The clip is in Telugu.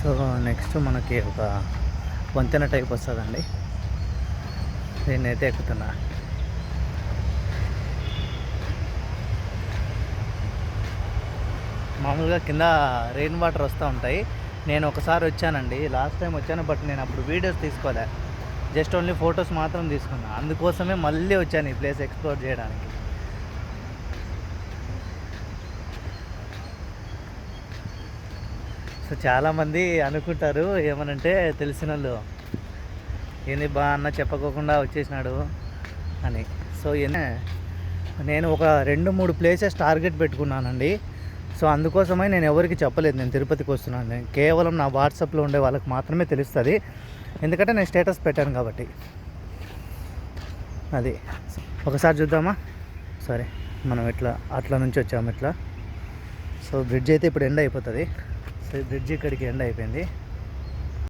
సో నెక్స్ట్ మనకి ఒక వంతెన టైప్ వస్తుందండి, దీన్నైతే ఎక్కుతున్నా. మామూలుగా కింద రెయిన్ వాటర్ వస్తూ ఉంటాయి. నేను ఒకసారి వచ్చానండి, లాస్ట్ టైం వచ్చాను, బట్ నేను అప్పుడు వీడియోస్ తీసుకోలే, జస్ట్ ఓన్లీ ఫొటోస్ మాత్రం తీసుకున్నా. అందుకోసమే మళ్ళీ వచ్చాను ఈ ప్లేస్ ఎక్స్ప్లోర్ చేయడానికి. సో చాలామంది అనుకుంటారు ఏమనంటే, తెలిసిన వాళ్ళు, ఏంది బా అన్న చెప్పకోకుండా వచ్చేసినాడు అని. సో నేను ఒక 2-3 ప్లేసెస్ టార్గెట్ పెట్టుకున్నానండి. సో అందుకోసమే నేను ఎవరికి చెప్పలేదు నేను తిరుపతికి వస్తున్నాను. నేను కేవలం నా వాట్సాప్లో ఉండే వాళ్ళకి మాత్రమే తెలుస్తుంది, ఎందుకంటే నేను స్టేటస్ పెట్టాను కాబట్టి. అది ఒకసారి చూద్దామా? సరే, మనం అట్లా నుంచి వచ్చాము ఇట్లా. సో బ్రిడ్జ్ అయితే ఇప్పుడు ఎండ్ అయిపోతుంది. సో బ్రిడ్జ్ ఇక్కడికి ఎండ్ అయిపోయింది.